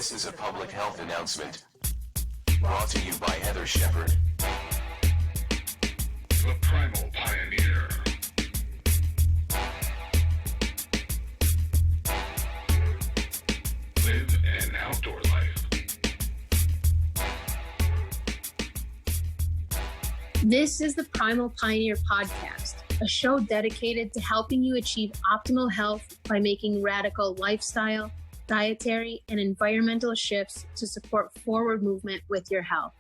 This is a public health announcement brought to you by Heather Shepard, the Primal Pioneer. Live an outdoor life. This is the Primal Pioneer podcast, a show dedicated to helping you achieve optimal health by making radical lifestyle, dietary, and environmental shifts to support forward movement with your health.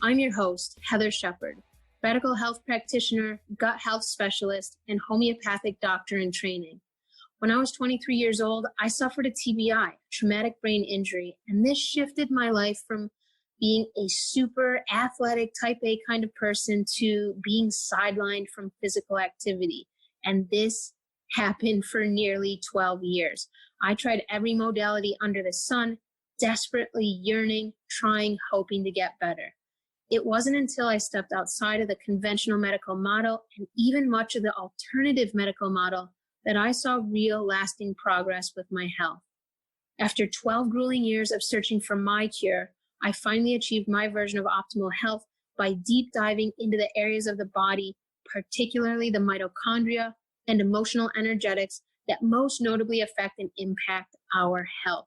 I'm your host, Heather Shepard, medical health practitioner, gut health specialist, and homeopathic doctor in training. When I was 23 years old, I suffered a TBI, traumatic brain injury, and this shifted my life from being a super athletic type A kind of person to being sidelined from physical activity. And this happened for nearly 12 years. I tried every modality under the sun, desperately yearning, trying, hoping to get better. It wasn't until I stepped outside of the conventional medical model and even much of the alternative medical model that I saw real lasting progress with my health. After 12 grueling years of searching for my cure, I finally achieved my version of optimal health by deep diving into the areas of the body, particularly the mitochondria and emotional energetics that most notably affect and impact our health.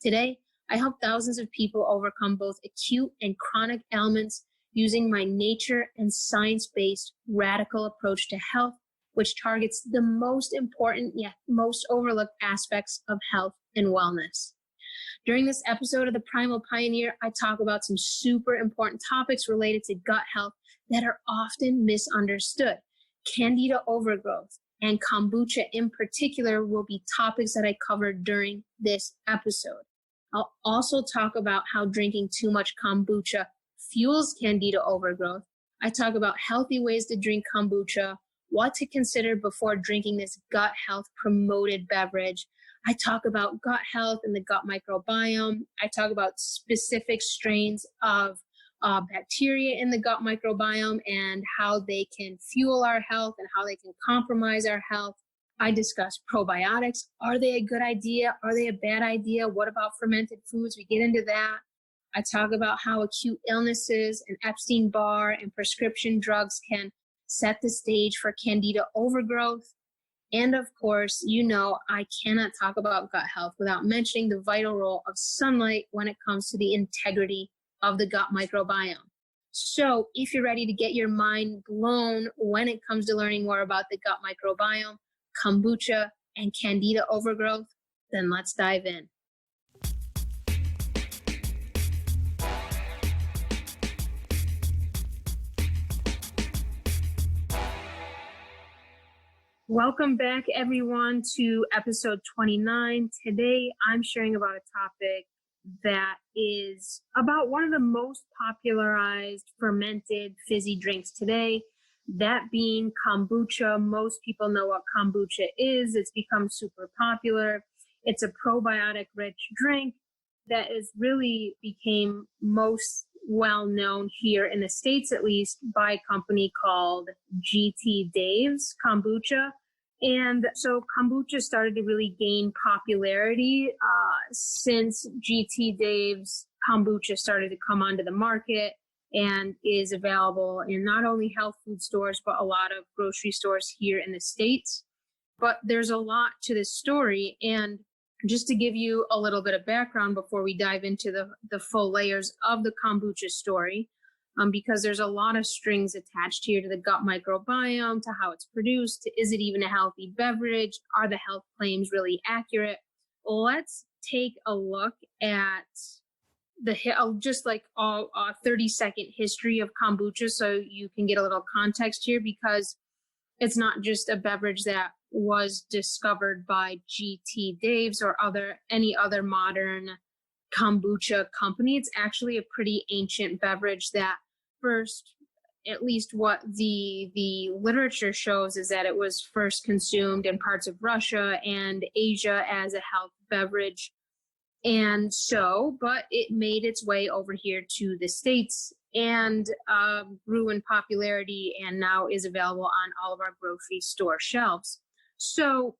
Today, I help thousands of people overcome both acute and chronic ailments using my nature and science-based radical approach to health, which targets the most important yet most overlooked aspects of health and wellness. During this episode of the Primal Pioneer, I talk about some super important topics related to gut health that are often misunderstood. Candida overgrowth and kombucha in particular will be topics that I covered during this episode. I'll also talk about how drinking too much kombucha fuels candida overgrowth. I talk about healthy ways to drink kombucha, what to consider before drinking this gut health promoted beverage. I talk about gut health and the gut microbiome. I talk about specific strains of bacteria in the gut microbiome and how they can fuel our health and how they can compromise our health. I discuss probiotics. Are they a good idea? Are they a bad idea? What about fermented foods? We get into that. I talk about how acute illnesses and Epstein-Barr and prescription drugs can set the stage for candida overgrowth. And of course, you know, I cannot talk about gut health without mentioning the vital role of sunlight when it comes to the integrity of the gut microbiome. So if you're ready to get your mind blown when it comes to learning more about the gut microbiome, kombucha, and candida overgrowth, then let's dive in. Welcome back, everyone, to episode 29. Today, I'm sharing about a topic that is about one of the most popularized fermented fizzy drinks today, that being kombucha. Most people know what kombucha is. It's become super popular. It's a probiotic-rich drink that is really became most well-known here in the States, at least, by a company called GT Dave's Kombucha. And so kombucha started to really gain popularity since GT Dave's Kombucha started to come onto the market and is available in not only health food stores, but a lot of grocery stores here in the States. But there's a lot to this story. And just to give you a little bit of background before we dive into the full layers of the kombucha story, because there's a lot of strings attached here to the gut microbiome, to how it's produced, to is it even a healthy beverage? Are the health claims really accurate? Let's take a look at just like a 30-second history of kombucha so you can get a little context here, because it's not just a beverage that was discovered by GT Dave's or any other modern kombucha company. It's actually a pretty ancient beverage that first, at least what the literature shows, is that it was first consumed in parts of Russia and Asia as a health beverage. And so, but it made its way over here to the States and grew in popularity and now is available on all of our grocery store shelves. So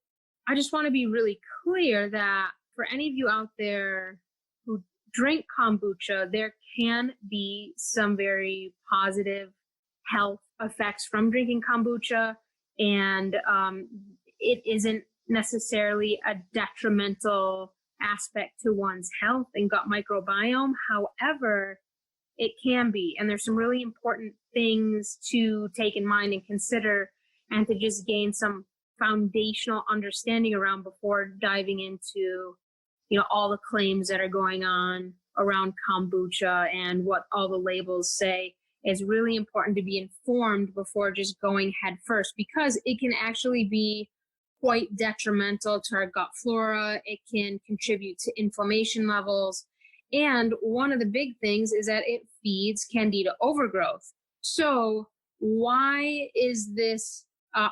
I just want to be really clear that for any of you out there who drink kombucha, there can be some very positive health effects from drinking kombucha, and it isn't necessarily a detrimental aspect to one's health and gut microbiome. However, it can be, and there's some really important things to take in mind and consider, and to just gain some foundational understanding around before diving into, all the claims that are going on around kombucha and what all the labels say. It's really important to be informed before just going head first, because it can actually be quite detrimental to our gut flora. It can contribute to inflammation levels. And one of the big things is that it feeds Candida overgrowth. So why is this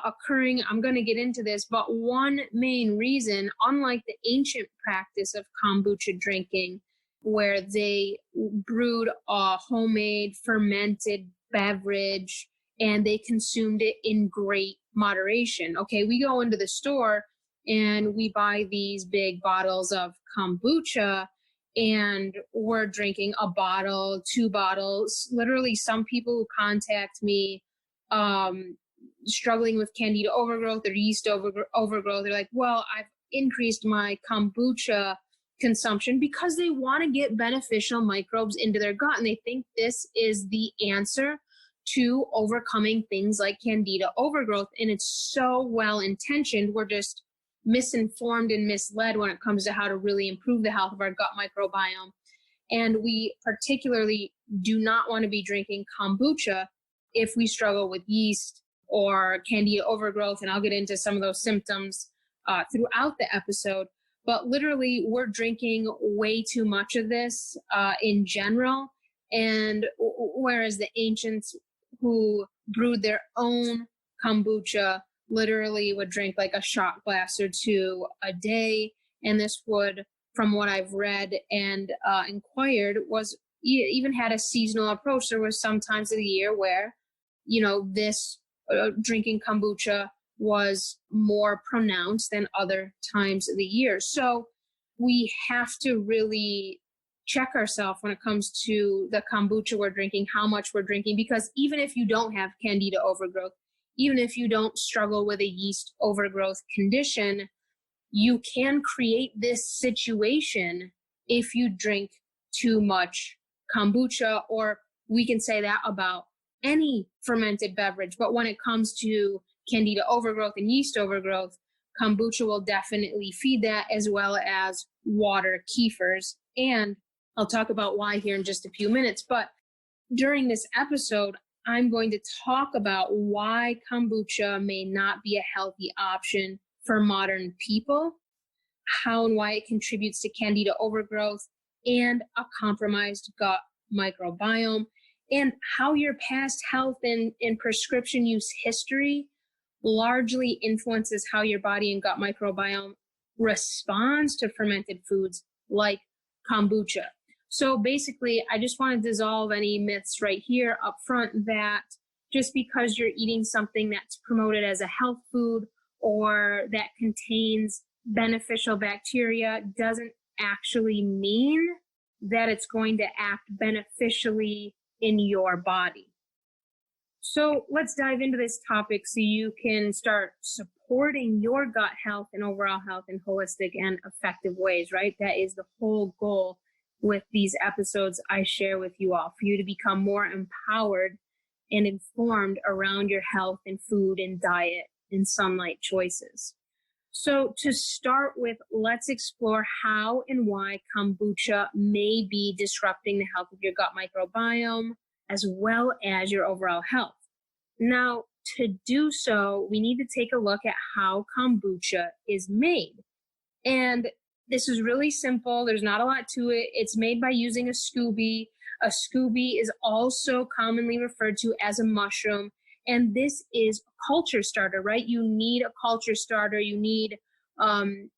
occurring? I'm going to get into this, but one main reason, unlike the ancient practice of kombucha drinking, where they brewed a homemade fermented beverage and they consumed it in great moderation. Okay, we go into the store and we buy these big bottles of kombucha, and we're drinking a bottle, 2 bottles. Literally, some people who contact me struggling with Candida overgrowth or yeast overgrowth, they're like, well, I've increased my kombucha consumption because they want to get beneficial microbes into their gut. And they think this is the answer to overcoming things like Candida overgrowth. And it's so well intentioned. We're just misinformed and misled when it comes to how to really improve the health of our gut microbiome. And we particularly do not want to be drinking kombucha if we struggle with yeast or Candida overgrowth. And I'll get into some of those symptoms throughout the episode. But literally, we're drinking way too much of this in general. And whereas the ancients who brewed their own kombucha literally would drink like a shot glass or 2 a day. And this would, from what I've read and inquired, was even had a seasonal approach. There was some times of the year where, this drinking kombucha was more pronounced than other times of the year. So we have to really check ourselves when it comes to the kombucha we're drinking, how much we're drinking, because even if you don't have Candida overgrowth, even if you don't struggle with a yeast overgrowth condition, you can create this situation if you drink too much kombucha, or we can say that about any fermented beverage. But when it comes to Candida overgrowth and yeast overgrowth, kombucha will definitely feed that, as well as water kefirs. And I'll talk about why here in just a few minutes. But during this episode, I'm going to talk about why kombucha may not be a healthy option for modern people, how and why it contributes to Candida overgrowth and a compromised gut microbiome, and how your past health and prescription use history largely influences how your body and gut microbiome responds to fermented foods like kombucha. So basically, I just want to dissolve any myths right here up front that just because you're eating something that's promoted as a health food or that contains beneficial bacteria doesn't actually mean that it's going to act beneficially in your body. So let's dive into this topic so you can start supporting your gut health and overall health in holistic and effective ways, right? That is the whole goal with these episodes I share with you all, for you to become more empowered and informed around your health and food and diet and sunlight choices. So to start with, let's explore how and why kombucha may be disrupting the health of your gut microbiome as well as your overall health. Now, to do so, we need to take a look at how kombucha is made. And this is really simple. There's not a lot to it. It's made by using a SCOBY. A SCOBY is also commonly referred to as a mushroom. And this is a culture starter, right? You need a culture starter. You need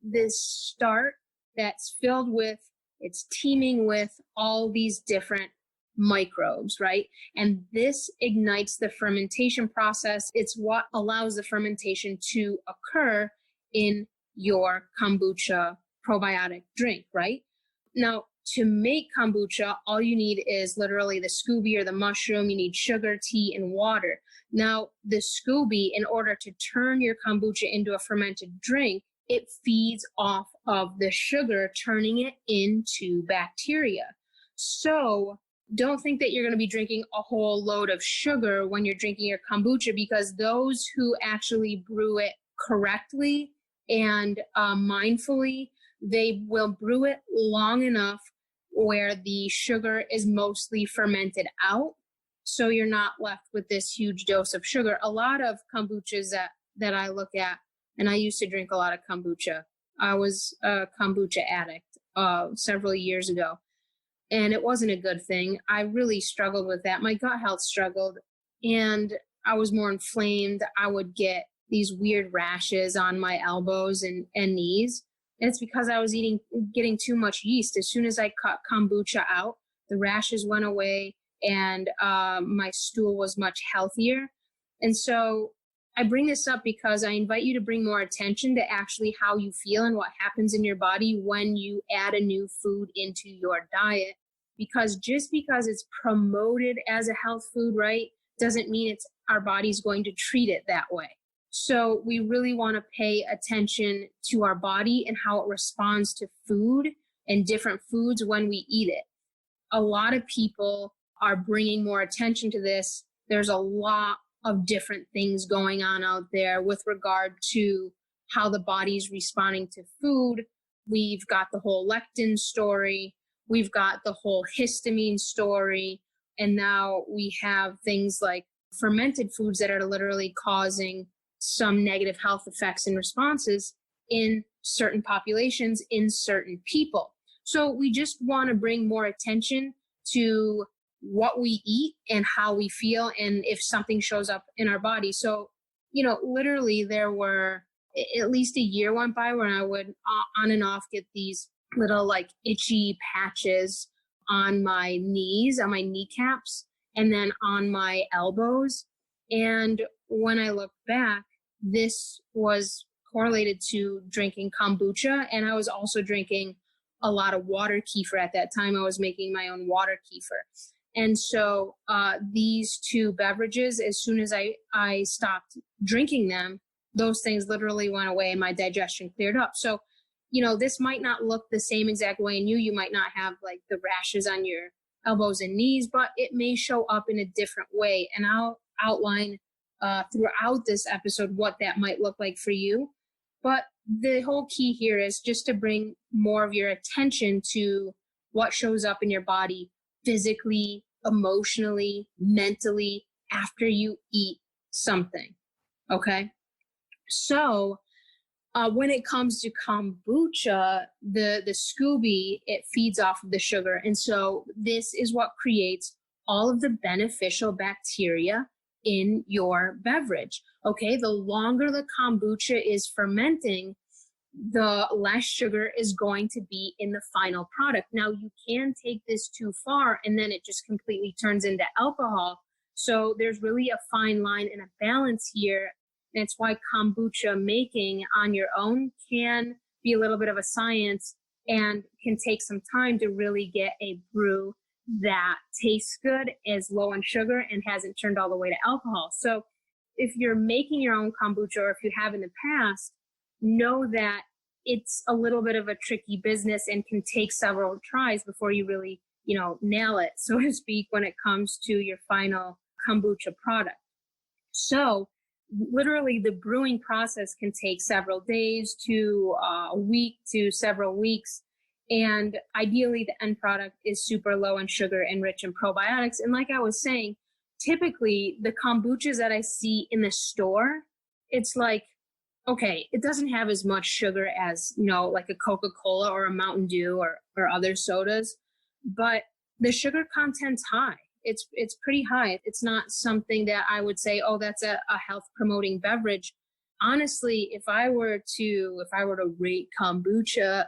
this start that's filled with, it's teeming with all these different microbes, right? And this ignites the fermentation process. It's what allows the fermentation to occur in your kombucha probiotic drink, right? Now, to make kombucha, all you need is literally the SCOBY or the mushroom. You need sugar, tea, and water. Now, the SCOBY, in order to turn your kombucha into a fermented drink, it feeds off of the sugar, turning it into bacteria. So don't think that you're going to be drinking a whole load of sugar when you're drinking your kombucha, because those who actually brew it correctly and mindfully, they will brew it long enough where the sugar is mostly fermented out, so you're not left with this huge dose of sugar. A lot of kombuchas that I look at, and I used to drink a lot of kombucha. I was a kombucha addict several years ago, and it wasn't a good thing. I really struggled with that. My gut health struggled, and I was more inflamed. I would get these weird rashes on my elbows and knees. And it's because I was getting too much yeast. As soon as I cut kombucha out, the rashes went away, and my stool was much healthier. And so I bring this up because I invite you to bring more attention to actually how you feel and what happens in your body when you add a new food into your diet. Because just because it's promoted as a health food, right, doesn't mean our body's going to treat it that way. So we really want to pay attention to our body and how it responds to food and different foods when we eat it. A lot of people are bringing more attention to this. There's a lot of different things going on out there with regard to how the body's responding to food. We've got the whole lectin story. We've got the whole histamine story. And now we have things like fermented foods that are literally causing some negative health effects and responses in certain populations, in certain people. So we just want to bring more attention to what we eat and how we feel, and if something shows up in our body. So, literally there were at least a year went by when I would on and off get these little like itchy patches on my knees, on my kneecaps, and then on my elbows. And when I look back, this was correlated to drinking kombucha, and I was also drinking a lot of water kefir at that time. I was making my own water kefir. And so these two beverages, as soon as I stopped drinking them, those things literally went away and my digestion cleared up. So, this might not look the same exact way in you. You might not have like the rashes on your elbows and knees, but it may show up in a different way. And I'll outline throughout this episode what that might look like for you. But the whole key here is just to bring more of your attention to what shows up in your body physically, emotionally, mentally after you eat something. Okay? So when it comes to kombucha, the SCOBY, it feeds off of the sugar. And so this is what creates all of the beneficial bacteria in your beverage. Okay, the longer the kombucha is fermenting, the less sugar is going to be in the final product. Now, you can take this too far and then it just completely turns into alcohol. So there's really a fine line and a balance here. That's why kombucha making on your own can be a little bit of a science and can take some time to really get a brew that tastes good, is low in sugar, and hasn't turned all the way to alcohol. So if you're making your own kombucha, or if you have in the past, know that it's a little bit of a tricky business and can take several tries before you really, nail it, so to speak, when it comes to your final kombucha product. So literally the brewing process can take several days to a week to several weeks. And ideally, the end product is super low in sugar and rich in probiotics. And like I was saying, typically the kombuchas that I see in the store, it's like, okay, it doesn't have as much sugar as, like a Coca-Cola or a Mountain Dew or other sodas, but the sugar content's high. It's pretty high. It's not something that I would say, oh, that's a health promoting beverage. Honestly, if I were to rate kombucha,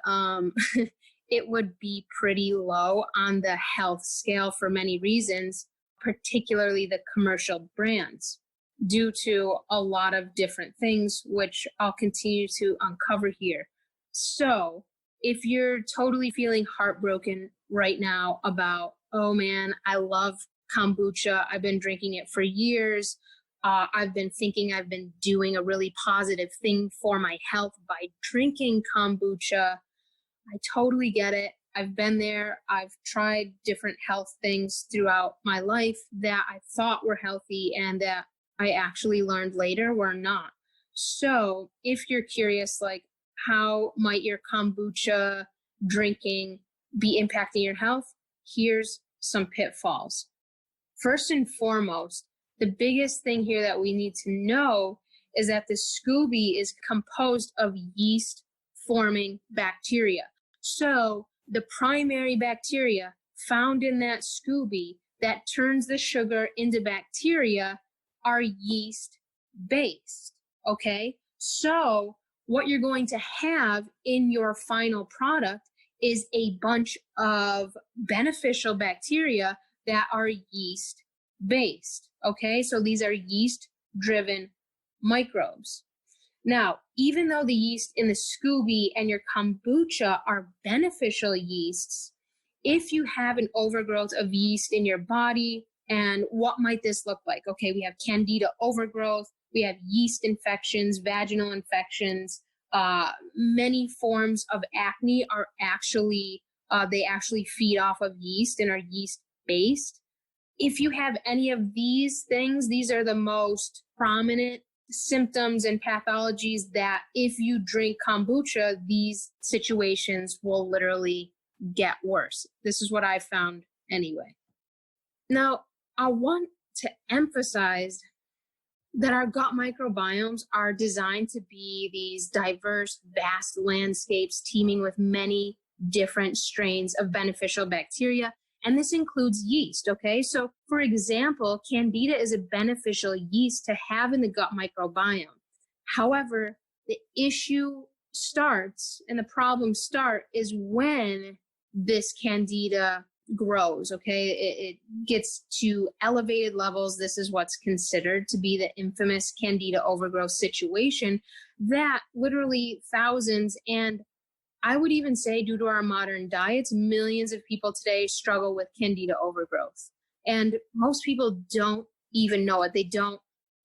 it would be pretty low on the health scale for many reasons, particularly the commercial brands, due to a lot of different things, which I'll continue to uncover here. So if you're totally feeling heartbroken right now about, oh man, I love kombucha, I've been drinking it for years, I've been thinking I've been doing a really positive thing for my health by drinking kombucha, I totally get it. I've been there. I've tried different health things throughout my life that I thought were healthy and that I actually learned later were not. So if you're curious, like, how might your kombucha drinking be impacting your health? Here's some pitfalls. First and foremost, the biggest thing here that we need to know is that the SCOBY is composed of yeast forming bacteria. So the primary bacteria found in that SCOBY that turns the sugar into bacteria are yeast based. Okay. So what you're going to have in your final product is a bunch of beneficial bacteria that are yeast based. Okay. So these are yeast driven microbes. Now, even though the yeast in the SCOBY and your kombucha are beneficial yeasts, if you have an overgrowth of yeast in your body, and what might this look like? Okay, we have Candida overgrowth, we have yeast infections, vaginal infections, many forms of acne are actually, they actually feed off of yeast and are yeast based. If you have any of these things, these are the most prominent symptoms and pathologies that if you drink kombucha, these situations will literally get worse. This is what I found anyway. Now, I want to emphasize that our gut microbiomes are designed to be these diverse, vast landscapes teeming with many different strains of beneficial bacteria. And this includes yeast, okay? So for example, Candida is a beneficial yeast to have in the gut microbiome. However, the issue starts and the problems start is when this Candida grows, okay? It gets to elevated levels. This is what's considered to be the infamous Candida overgrowth situation that literally thousands, and I would even say due to our modern diets, millions of people today struggle with Candida overgrowth. And most people don't even know it. They don't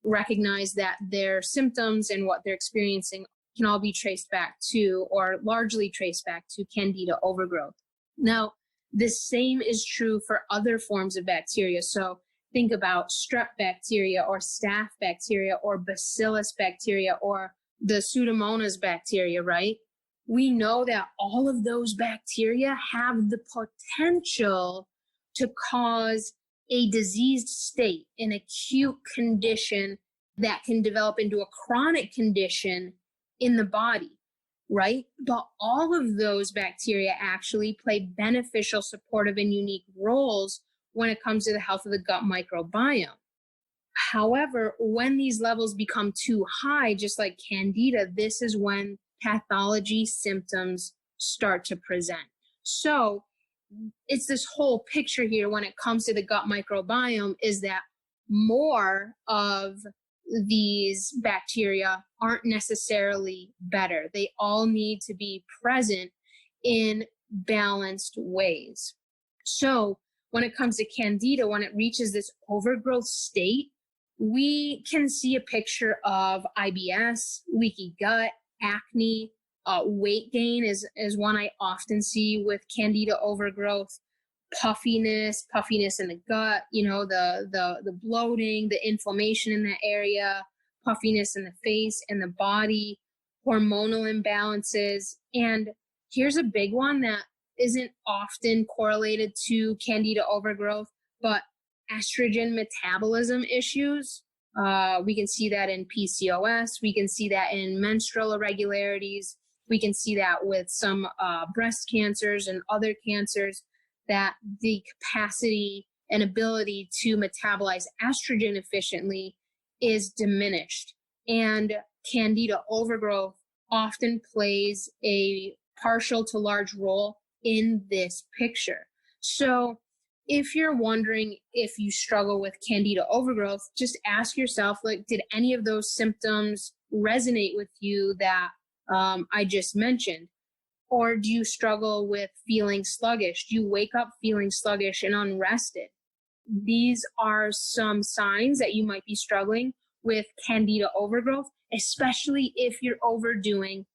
recognize that their symptoms and what they're experiencing can all be traced back to, or largely traced back to, Candida overgrowth. Now, the same is true for other forms of bacteria. So think about strep bacteria or staph bacteria or bacillus bacteria or the Pseudomonas bacteria, right? We know that all of those bacteria have the potential to cause a diseased state, an acute condition that can develop into a chronic condition in the body, right? But all of those bacteria actually play beneficial, supportive, and unique roles when it comes to the health of the gut microbiome. However, when these levels become too high, just like Candida, this is when pathology symptoms start to present. So it's this whole picture here when it comes to the gut microbiome is that more of these bacteria aren't necessarily better. They all need to be present in balanced ways. So when it comes to Candida, when it reaches this overgrowth state, we can see a picture of IBS, leaky gut, acne, weight gain is one I often see with Candida overgrowth, puffiness in the gut, the bloating, the inflammation in that area, puffiness in the face and the body, hormonal imbalances. And here's a big one that isn't often correlated to Candida overgrowth, but estrogen metabolism issues. We can see that in PCOS. We can see that in menstrual irregularities. We can see that with some breast cancers and other cancers, that the capacity and ability to metabolize estrogen efficiently is diminished. And Candida overgrowth often plays a partial to large role in this picture. So if you're wondering if you struggle with Candida overgrowth, just ask yourself, like, did any of those symptoms resonate with you that I just mentioned? Or do you struggle with feeling sluggish? Do you wake up feeling sluggish and unrested? These are some signs that you might be struggling with Candida overgrowth, especially if you're overdoing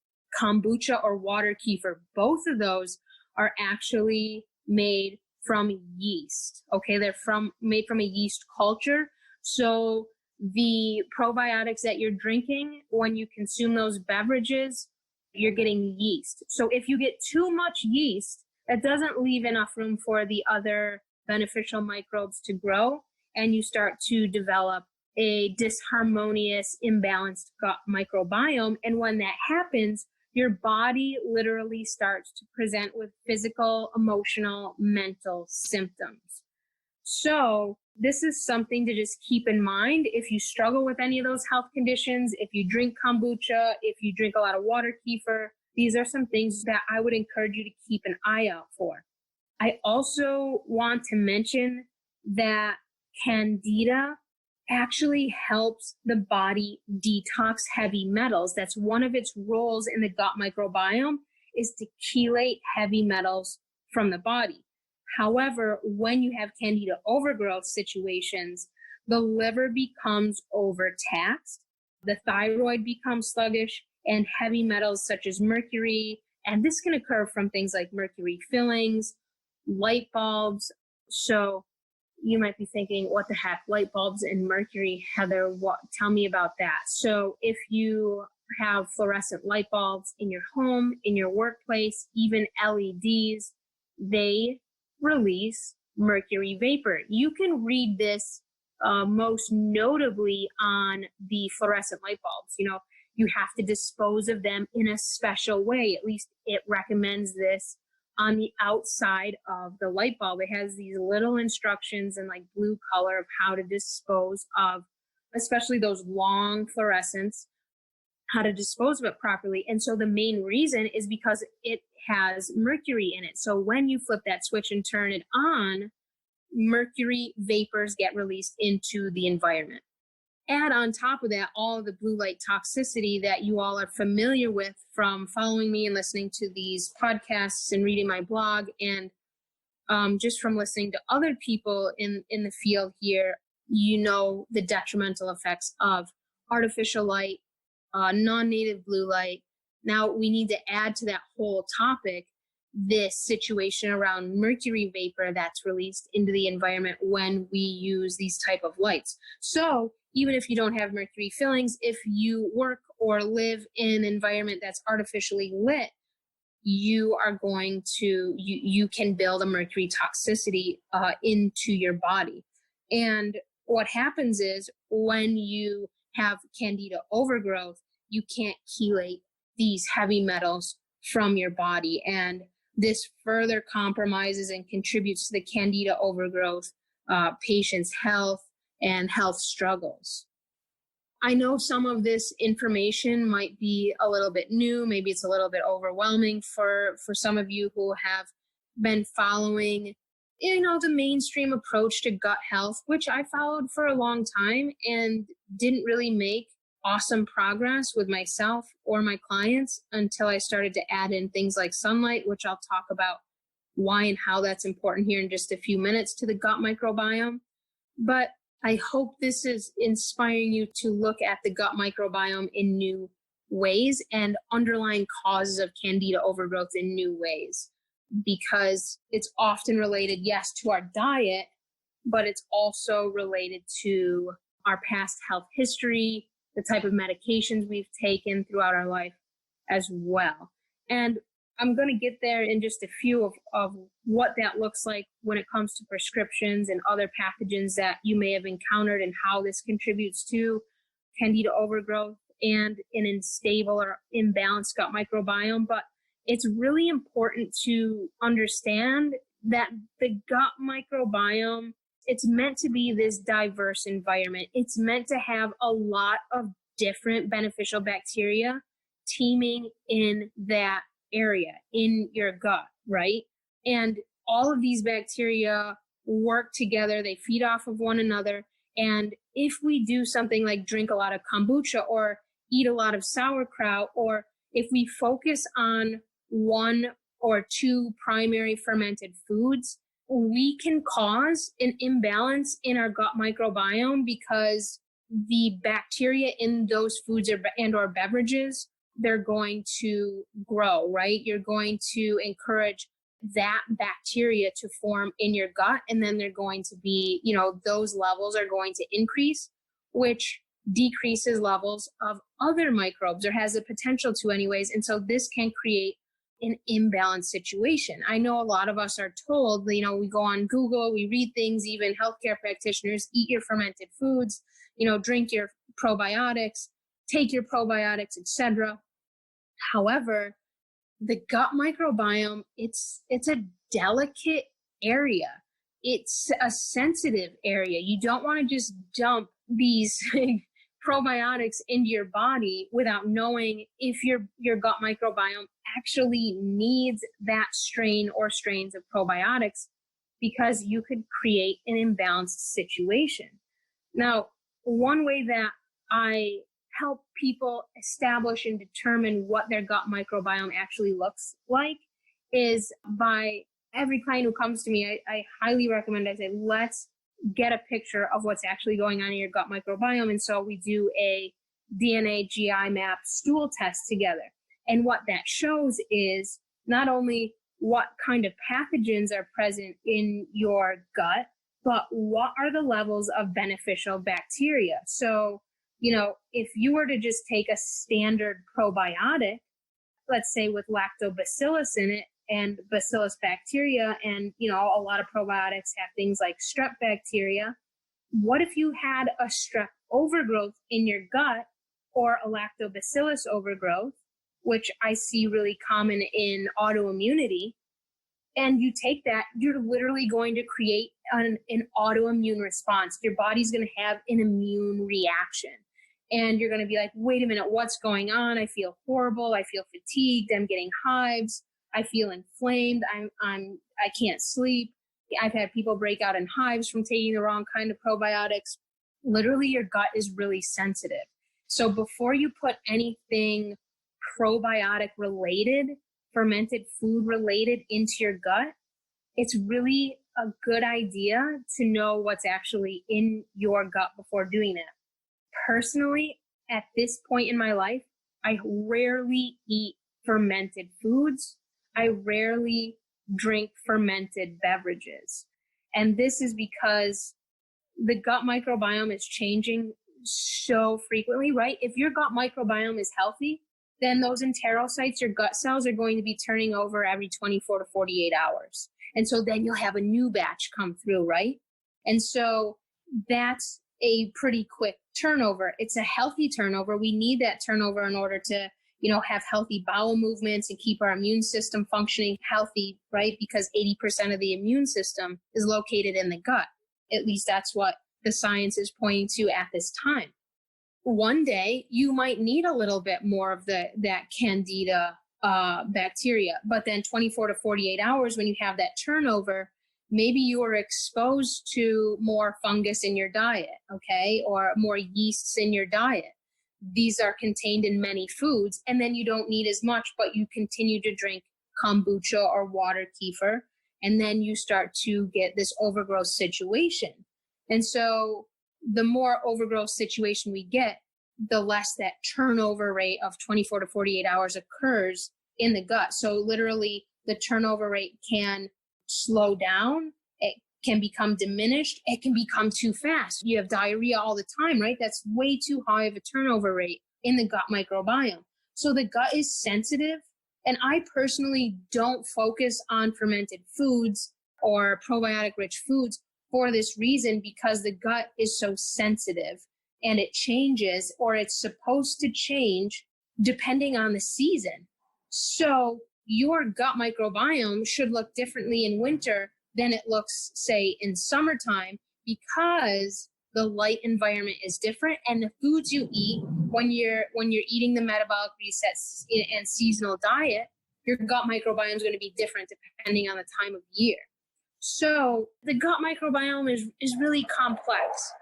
kombucha or water kefir. Both of those are actually made from yeast. Okay, they're made from a yeast culture. So the probiotics that you're drinking when you consume those beverages, you're getting yeast. So if you get too much yeast, that doesn't leave enough room for the other beneficial microbes to grow, and you start to develop a disharmonious, imbalanced gut microbiome. And when that happens, your body literally starts to present with physical, emotional, mental symptoms. So this is something to just keep in mind. If you struggle with any of those health conditions, if you drink kombucha, if you drink a lot of water kefir, these are some things that I would encourage you to keep an eye out for. I also want to mention that Candida actually helps the body detox heavy metals. That's one of its roles in the gut microbiome, is to chelate heavy metals from the body. However, when you have Candida overgrowth situations, the liver becomes overtaxed, the thyroid becomes sluggish, and heavy metals such as mercury, and this can occur from things like mercury fillings, light bulbs. So you might be thinking, what the heck, light bulbs and mercury, Heather, tell me about that. So if you have fluorescent light bulbs in your home, in your workplace, even LEDs, they release mercury vapor. You can read this most notably on the fluorescent light bulbs. You have to dispose of them in a special way. At least it recommends this on the outside of the light bulb. It has these little instructions in like blue color of how to dispose of, especially those long fluorescents, how to dispose of it properly. And so the main reason is because it has mercury in it. So when you flip that switch and turn it on, mercury vapors get released into the environment. Add on top of that all of the blue light toxicity that you all are familiar with from following me and listening to these podcasts and reading my blog, and just from listening to other people in the field here, the detrimental effects of artificial light, non-native blue light. Now we need to add to that whole topic this situation around mercury vapor that's released into the environment when we use these type of lights. So even if you don't have mercury fillings, if you work or live in an environment that's artificially lit, you can build a mercury toxicity into your body. And what happens is when you have Candida overgrowth, you can't chelate these heavy metals from your body. And this further compromises and contributes to the Candida overgrowth patient's health and health struggles. I know some of this information might be a little bit new. Maybe it's a little bit overwhelming for some of you who have been following, the mainstream approach to gut health, which I followed for a long time and didn't really make awesome progress with myself or my clients until I started to add in things like sunlight, which I'll talk about why and how that's important here in just a few minutes to the gut microbiome. But I hope this is inspiring you to look at the gut microbiome in new ways and underlying causes of Candida overgrowth in new ways, because it's often related, yes, to our diet, but it's also related to our past health history, the type of medications we've taken throughout our life as well. And I'm going to get there in just a few of what that looks like when it comes to prescriptions and other pathogens that you may have encountered and how this contributes to Candida overgrowth and an unstable or imbalanced gut microbiome. But it's really important to understand that the gut microbiome, it's meant to be this diverse environment. It's meant to have a lot of different beneficial bacteria teeming in that area in your gut, right? And all of these bacteria work together. They feed off of one another. And if we do something like drink a lot of kombucha or eat a lot of sauerkraut, or if we focus on one or two primary fermented foods, we can cause an imbalance in our gut microbiome because the bacteria in those foods or beverages, they're going to grow, right? You're going to encourage that bacteria to form in your gut, and then they're going to be, those levels are going to increase, which decreases levels of other microbes, or has the potential to anyways. And so this can create an imbalanced situation. I know a lot of us are told, we go on Google, we read things, even healthcare practitioners, eat your fermented foods, drink your probiotics, take your probiotics, etc. However, the gut microbiome, it's a delicate area. It's a sensitive area. You don't want to just dump these probiotics into your body without knowing if your gut microbiome actually needs that strain or strains of probiotics, because you could create an imbalanced situation. Now, one way that I help people establish and determine what their gut microbiome actually looks like is by every client who comes to me, I highly recommend, I say, let's get a picture of what's actually going on in your gut microbiome. And so we do a DNA GI map stool test together. And what that shows is not only what kind of pathogens are present in your gut, but what are the levels of beneficial bacteria. So, if you were to just take a standard probiotic, let's say with lactobacillus in it and bacillus bacteria, and, a lot of probiotics have things like strep bacteria. What if you had a strep overgrowth in your gut, or a lactobacillus overgrowth, which I see really common in autoimmunity, and you take that, you're literally going to create an autoimmune response. Your body's going to have an immune reaction. And you're going to be like, wait a minute, what's going on? I feel horrible. I feel fatigued. I'm getting hives. I feel inflamed. I can't sleep. I've had people break out in hives from taking the wrong kind of probiotics. Literally, your gut is really sensitive. So before you put anything probiotic related, fermented food related into your gut, it's really a good idea to know what's actually in your gut before doing that. Personally, at this point in my life, I rarely eat fermented foods. I rarely drink fermented beverages. And this is because the gut microbiome is changing so frequently, right? If your gut microbiome is healthy, then those enterocytes, your gut cells, are going to be turning over every 24 to 48 hours. And so then you'll have a new batch come through, right? And so that's a pretty quick turnover. It's a healthy turnover. We need that turnover in order to, have healthy bowel movements and keep our immune system functioning healthy, right? Because 80% of the immune system is located in the gut. At least that's what the science is pointing to at this time. One day you might need a little bit more of that Candida bacteria, but then 24 to 48 hours, when you have that turnover, maybe you are exposed to more fungus in your diet, okay, or more yeasts in your diet. These are contained in many foods, and then you don't need as much, but you continue to drink kombucha or water kefir, and then you start to get this overgrowth situation. And so the more overgrowth situation we get, the less that turnover rate of 24 to 48 hours occurs in the gut. So literally the turnover rate can slow down. It can become diminished. It can become too fast. You have diarrhea all the time, right? That's way too high of a turnover rate in the gut microbiome. So the gut is sensitive. And I personally don't focus on fermented foods or probiotic rich foods for this reason, because the gut is so sensitive and it changes, or it's supposed to change depending on the season. So your gut microbiome should look differently in winter than it looks, say, in summertime, because the light environment is different, and the foods you eat when you're eating the metabolic resets and seasonal diet, your gut microbiome is going to be different depending on the time of year. So the gut microbiome is really complex.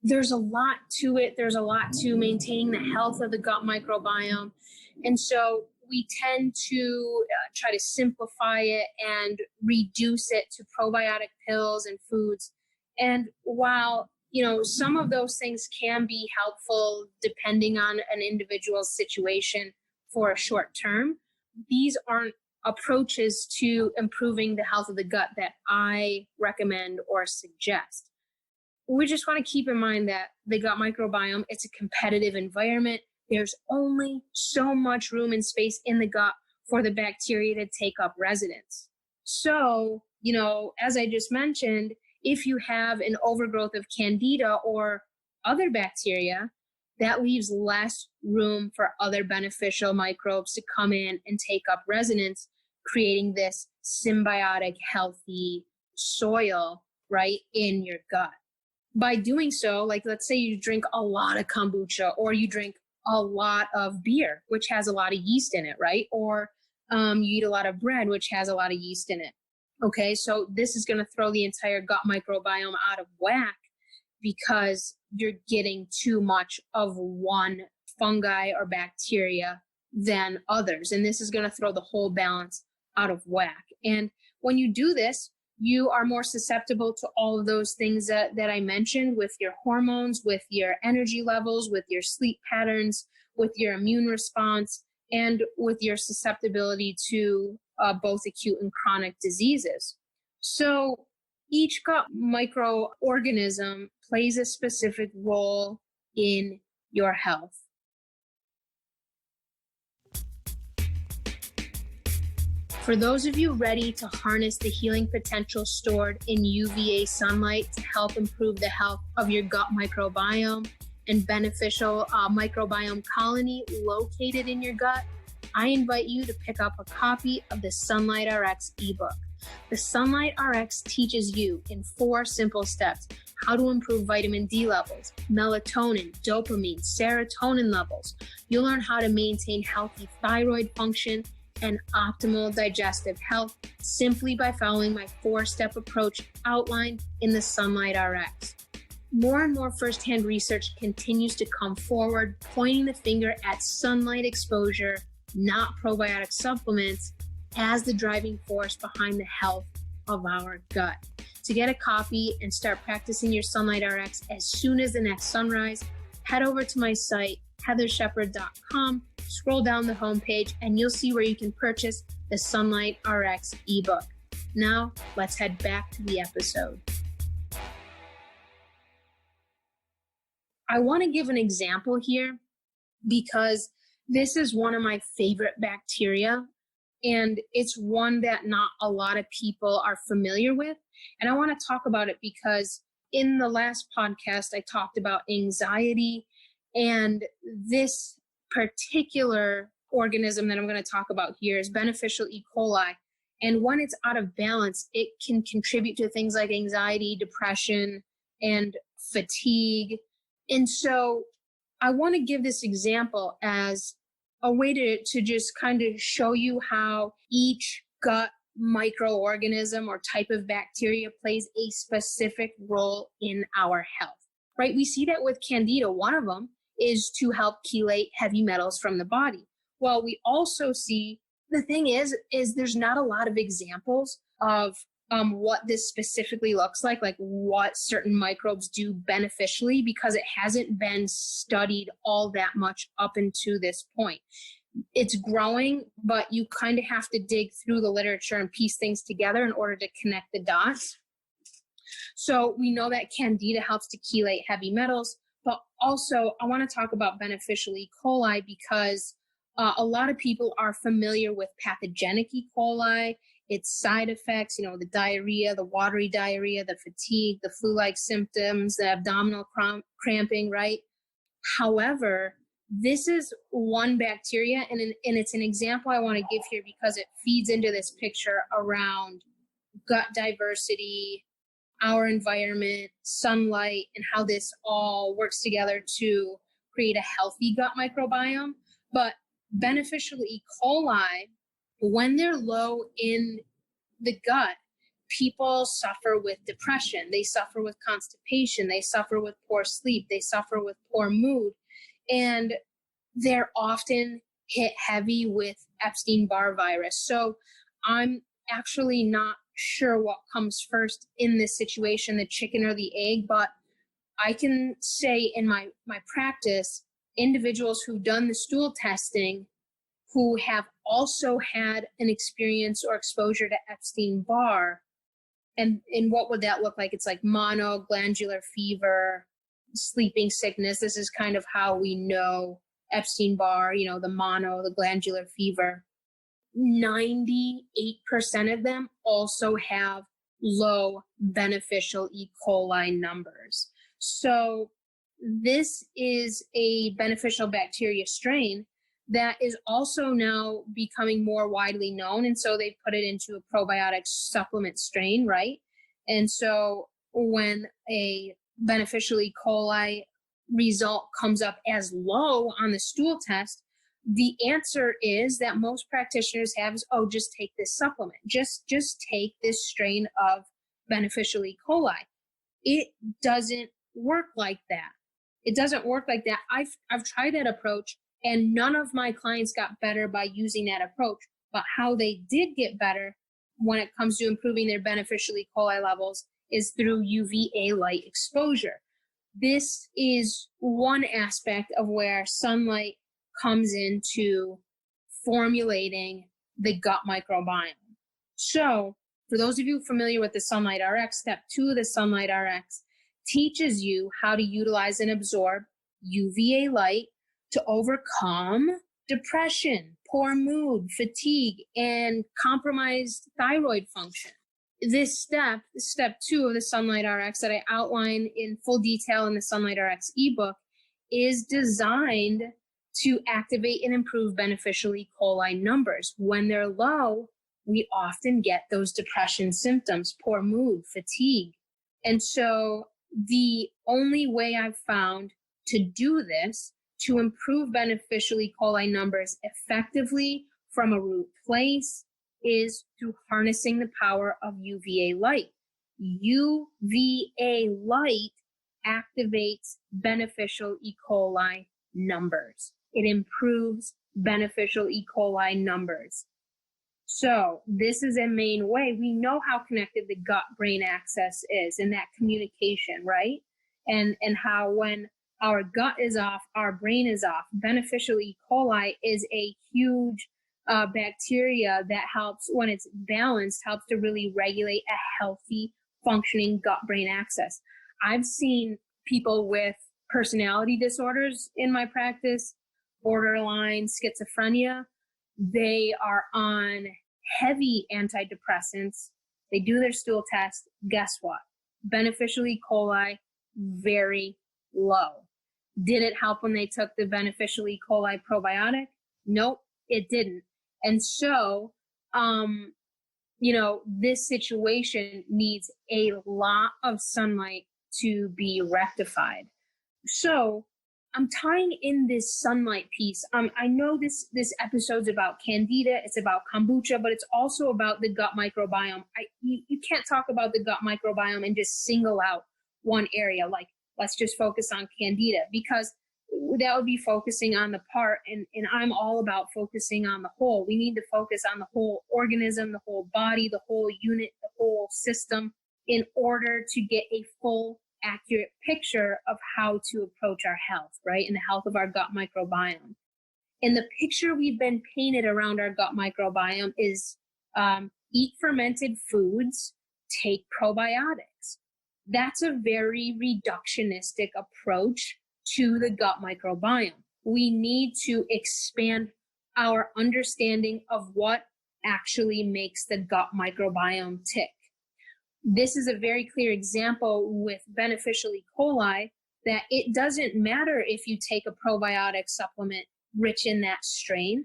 There's a lot to it. There's a lot to maintaining the health of the gut microbiome. And so we tend to try to simplify it and reduce it to probiotic pills and foods. And while, some of those things can be helpful depending on an individual's situation for a short term, these aren't approaches to improving the health of the gut that I recommend or suggest. We just want to keep in mind that the gut microbiome, it's a competitive environment. There's only so much room and space in the gut for the bacteria to take up residence. So, as I just mentioned, if you have an overgrowth of Candida or other bacteria, that leaves less room for other beneficial microbes to come in and take up residence, creating this symbiotic, healthy soil, right, in your gut. By doing so, like let's say you drink a lot of kombucha or you drink a lot of beer, which has a lot of yeast in it, right? Or you eat a lot of bread, which has a lot of yeast in it. Okay, so this is going to throw the entire gut microbiome out of whack because you're getting too much of one fungi or bacteria than others. And this is going to throw the whole balance out of whack. And when you do this, you are more susceptible to all of those things that I mentioned with your hormones, with your energy levels, with your sleep patterns, with your immune response, and with your susceptibility to both acute and chronic diseases. So each gut microorganism plays a specific role in your health. For those of you ready to harness the healing potential stored in UVA sunlight to help improve the health of your gut microbiome and beneficial microbiome colony located in your gut, I invite you to pick up a copy of the Sunlight RX ebook. The Sunlight RX teaches you in 4 simple steps how to improve vitamin D levels, melatonin, dopamine, serotonin levels. You'll learn how to maintain healthy thyroid function and optimal digestive health simply by following my 4-step approach outlined in the Sunlight RX. More and more firsthand research continues to come forward, pointing the finger at sunlight exposure, not probiotic supplements, as the driving force behind the health of our gut. To get a copy and start practicing your Sunlight RX as soon as the next sunrise, head over to my site, heathershepard.com, scroll down the homepage, and you'll see where you can purchase the Sunlight RX ebook. Now, let's head back to the episode. I want to give an example here because this is one of my favorite bacteria, and it's one that not a lot of people are familiar with. And I want to talk about it because in the last podcast, I talked about anxiety, and this particular organism that I'm going to talk about here is beneficial E. coli. And when it's out of balance, it can contribute to things like anxiety, depression, and fatigue. And so I want to give this example as a way to just kind of show you how each gut microorganism or type of bacteria plays a specific role in our health, right? We see that with Candida. One of them is to help chelate heavy metals from the body. Well, we also see, the thing is there's not a lot of examples of what this specifically looks like what certain microbes do beneficially, because it hasn't been studied all that much up until this point. It's growing, but you kind of have to dig through the literature and piece things together in order to connect the dots. So we know that Candida helps to chelate heavy metals, but also I want to talk about beneficial E. coli because a lot of people are familiar with pathogenic E. coli, its side effects, the diarrhea, the watery diarrhea, the fatigue, the flu-like symptoms, the abdominal cramping, right? However, this is one bacteria, and it's an example I want to give here because it feeds into this picture around gut diversity, our environment, sunlight, and how this all works together to create a healthy gut microbiome. But beneficial E. coli, when they're low in the gut, people suffer with depression, they suffer with constipation, they suffer with poor sleep, they suffer with poor mood, and they're often hit heavy with Epstein-Barr virus. So I'm actually not sure what comes first in this situation, the chicken or the egg, but I can say in my practice, individuals who've done the stool testing who have also had an experience or exposure to Epstein-Barr, and what would that look like? It's like mono, glandular fever, sleeping sickness. This is kind of how we know Epstein-Barr, the mono, the glandular fever. 98% of them also have low beneficial E. coli numbers. So this is a beneficial bacteria strain that is also now becoming more widely known. And so they put it into a probiotic supplement strain, right? And so when a beneficial E. coli result comes up as low on the stool test, the answer is that most practitioners have is, just take this supplement. Just take this strain of beneficial E. coli. It doesn't work like that. It doesn't work like that. I've tried that approach, and none of my clients got better by using that approach. But how they did get better when it comes to improving their beneficial E. coli levels is through UVA light exposure. This is one aspect of where sunlight comes into formulating the gut microbiome. So for those of you familiar with the Sunlight RX, step 2 of the Sunlight RX teaches you how to utilize and absorb UVA light to overcome depression, poor mood, fatigue, and compromised thyroid function. This step 2 of the Sunlight RX that I outline in full detail in the Sunlight RX ebook is designed to activate and improve beneficial E. coli numbers. When they're low, we often get those depression symptoms, poor mood, fatigue. And so the only way I've found to do this, to improve beneficial E. coli numbers effectively from a root place, is through harnessing the power of UVA light. UVA light activates beneficial E. coli numbers. It improves beneficial E. coli numbers. So this is a main way. We know how connected the gut-brain axis is and that communication, right? And how when our gut is off, our brain is off. Beneficial E. coli is a huge bacteria that helps, when it's balanced, helps to really regulate a healthy, functioning gut-brain axis. I've seen people with personality disorders in my practice, borderline schizophrenia. They are on heavy antidepressants. They do their stool test. Guess what? Beneficial E. coli, very low. Did it help when they took the beneficial E. coli probiotic? Nope, it didn't. And so, this situation needs a lot of sunlight to be rectified. So I'm tying in this sunlight piece. I know this episode's about Candida, it's about Kombucha, but it's also about the gut microbiome. You can't talk about the gut microbiome and just single out one area, like let's just focus on Candida, because that would be focusing on the part, and I'm all about focusing on the whole. We need to focus on the whole organism, the whole body, the whole unit, the whole system, in order to get a full, accurate picture of how to approach our health, right? And the health of our gut microbiome. And the picture we've been painted around our gut microbiome is eat fermented foods, take probiotics. That's a very reductionistic approach to the gut microbiome. We need to expand our understanding of what actually makes the gut microbiome tick. This is a very clear example with beneficial E. coli, that it doesn't matter if you take a probiotic supplement rich in that strain.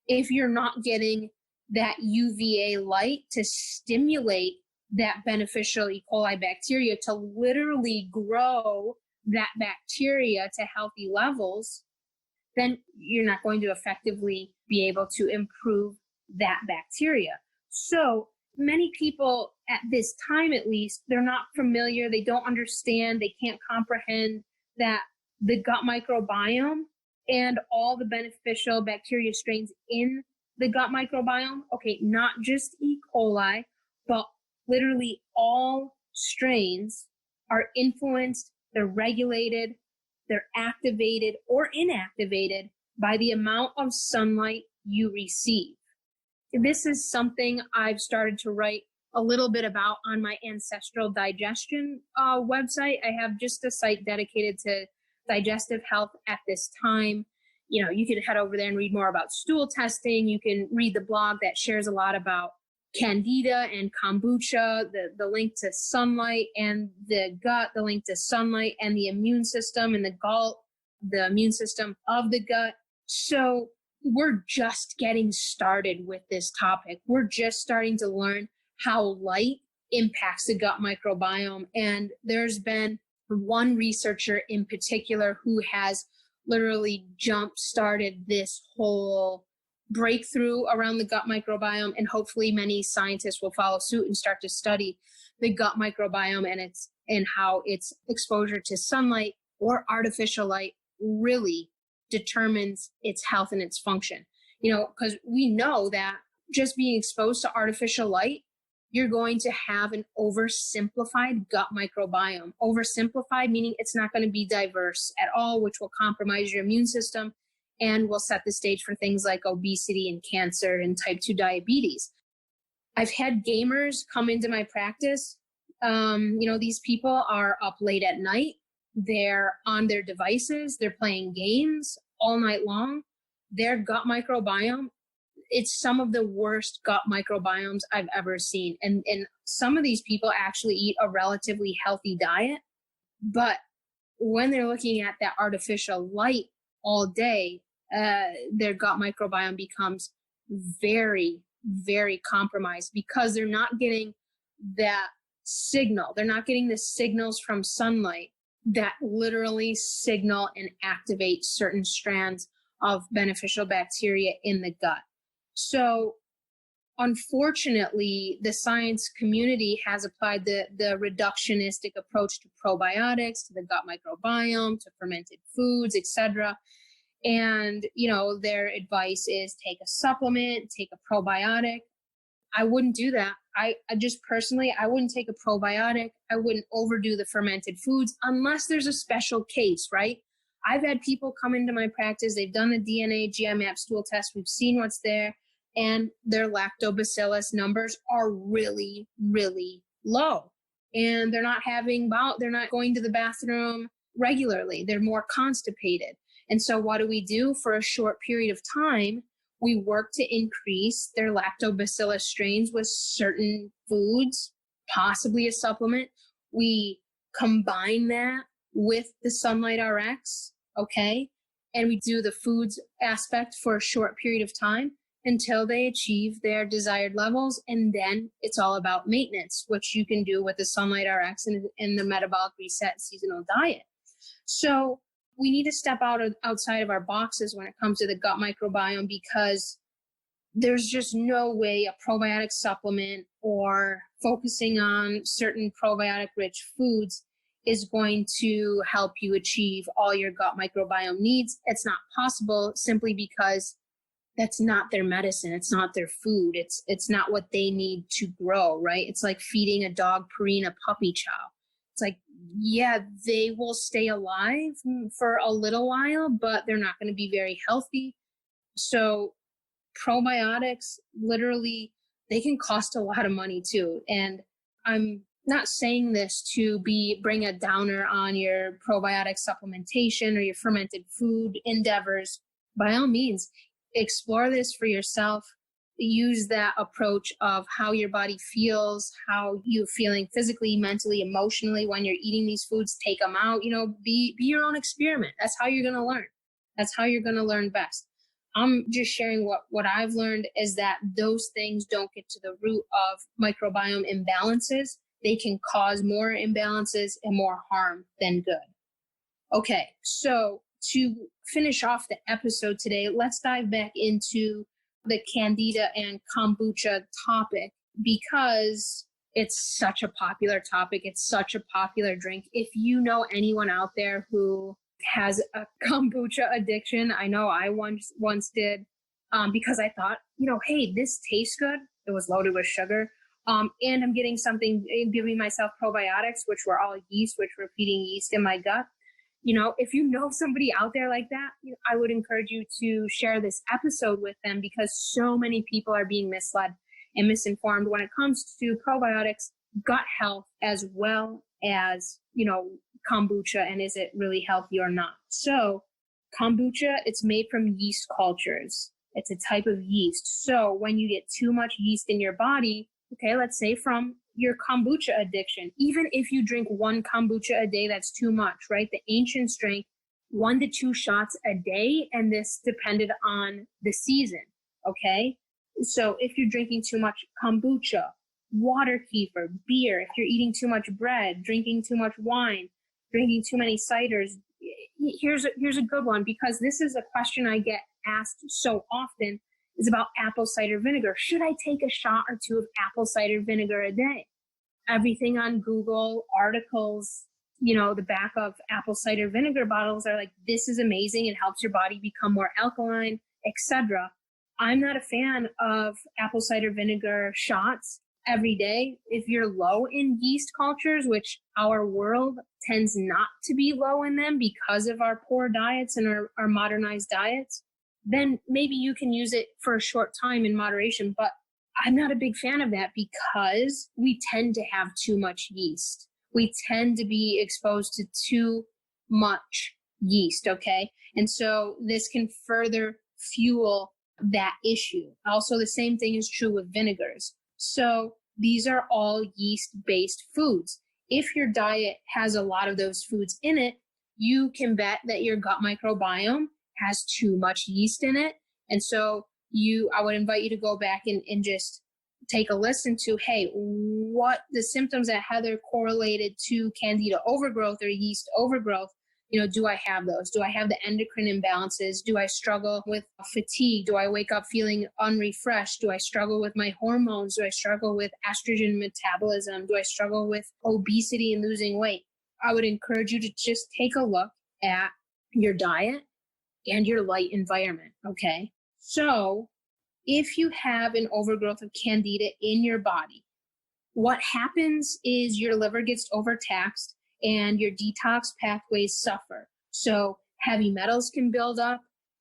If you're not getting that UVA light to stimulate that beneficial E. coli bacteria to literally grow that bacteria to healthy levels, then you're not going to effectively be able to improve that bacteria. So many people at this time, at least, they're not familiar, they don't understand, they can't comprehend that the gut microbiome and all the beneficial bacteria strains in the gut microbiome. Okay, not just E. coli, but literally all strains are influenced, they're regulated, they're activated or inactivated by the amount of sunlight you receive. This is something I've started to write a little bit about on my ancestral digestion website. I have just a site dedicated to digestive health at this time. You know, you can head over there and read more about stool testing. You can read the blog that shares a lot about Candida and Kombucha, the link to sunlight and the gut, the link to sunlight and the immune system and the immune system of the gut. So we're just getting started with this topic. We're just starting to learn how light impacts the gut microbiome. And there's been one researcher in particular who has literally jump-started this whole breakthrough around the gut microbiome, and hopefully many scientists will follow suit and start to study the gut microbiome and how its exposure to sunlight or artificial light really determines its health and its function. You know, because we know that just being exposed to artificial light, you're going to have an oversimplified gut microbiome. Oversimplified meaning it's not going to be diverse at all, which will compromise your immune system and will set the stage for things like obesity and cancer and type 2 diabetes. I've had gamers come into my practice. These people are up late at night. They're on their devices. They're playing games all night long. Their gut microbiome, it's some of the worst gut microbiomes I've ever seen. And some of these people actually eat a relatively healthy diet. But when they're looking at that artificial light all day, their gut microbiome becomes very, very compromised because they're not getting that signal. They're not getting the signals from sunlight that literally signal and activate certain strands of beneficial bacteria in the gut. So unfortunately, the science community has applied the reductionistic approach to probiotics, to the gut microbiome, to fermented foods, etc. And, their advice is take a supplement, take a probiotic. I wouldn't do that. I just personally, I wouldn't take a probiotic. I wouldn't overdo the fermented foods unless there's a special case, right? I've had people come into my practice. They've done the DNA GI-MAP stool test. We've seen what's there, and their lactobacillus numbers are really, really low. And they're not going to the bathroom regularly. They're more constipated. And so what do? For a short period of time, we work to increase their lactobacillus strains with certain foods, possibly a supplement. We combine that with the Sunlight RX, okay? And we do the foods aspect for a short period of time until they achieve their desired levels. And then it's all about maintenance, which you can do with the Sunlight RX and the metabolic reset seasonal diet. So we need to step outside of our boxes when it comes to the gut microbiome, because there's just no way a probiotic supplement or focusing on certain probiotic-rich foods is going to help you achieve all your gut microbiome needs. It's not possible simply because that's not their medicine. It's not their food. It's not what they need to grow, right? It's like feeding a dog Purina puppy chow. It's like, yeah, they will stay alive for a little while, but they're not going to be very healthy. So probiotics, literally, they can cost a lot of money too. And I'm not saying this to bring a downer on your probiotic supplementation or your fermented food endeavors. By all means, explore this for yourself. Use that approach of how your body feels, how you're feeling physically, mentally, emotionally when you're eating these foods. Take them out, be your own experiment. That's how you're going to learn. That's how you're going to learn best. I'm just sharing what I've learned is that those things don't get to the root of microbiome imbalances. They can cause more imbalances and more harm than good. Okay, so to finish off the episode today, let's dive back into the Candida and Kombucha topic, because it's such a popular topic. It's such a popular drink. If you know anyone out there who has a kombucha addiction. I know I once did, because I thought, hey, this tastes good. It was loaded with sugar. And I'm getting something, giving myself probiotics, which were all yeast, which were feeding yeast in my gut. If you know somebody out there like that, I would encourage you to share this episode with them, because so many people are being misled and misinformed when it comes to probiotics, gut health, as well as, kombucha, and is it really healthy or not. So kombucha, it's made from yeast cultures. It's a type of yeast. So when you get too much yeast in your body, okay, let's say from your kombucha addiction, even if you drink one kombucha a day, that's too much, right? The ancients drank 1 to 2 shots a day, and this depended on the season, okay? So if you're drinking too much kombucha, water kefir, beer, if you're eating too much bread, drinking too much wine, drinking too many ciders, here's a good one, because this is a question I get asked so often, is about apple cider vinegar. Should I take a shot or 2 of apple cider vinegar a day? Everything on Google, articles, the back of apple cider vinegar bottles are like, this is amazing. It helps your body become more alkaline, etc. I'm not a fan of apple cider vinegar shots every day. If you're low in yeast cultures, which our world tends not to be low in them because of our poor diets and our modernized diets, then maybe you can use it for a short time in moderation. But I'm not a big fan of that, because we tend to have too much yeast. We tend to be exposed to too much yeast, okay? And so this can further fuel that issue. Also, the same thing is true with vinegars. So these are all yeast-based foods. If your diet has a lot of those foods in it, you can bet that your gut microbiome has too much yeast in it. And so I would invite you to go back and just take a listen to, hey, what the symptoms that Heather correlated to Candida overgrowth or yeast overgrowth, do I have those? Do I have the endocrine imbalances? Do I struggle with fatigue? Do I wake up feeling unrefreshed? Do I struggle with my hormones? Do I struggle with estrogen metabolism? Do I struggle with obesity and losing weight? I would encourage you to just take a look at your diet and your light environment, okay? So if you have an overgrowth of Candida in your body, what happens is your liver gets overtaxed and your detox pathways suffer. So heavy metals can build up,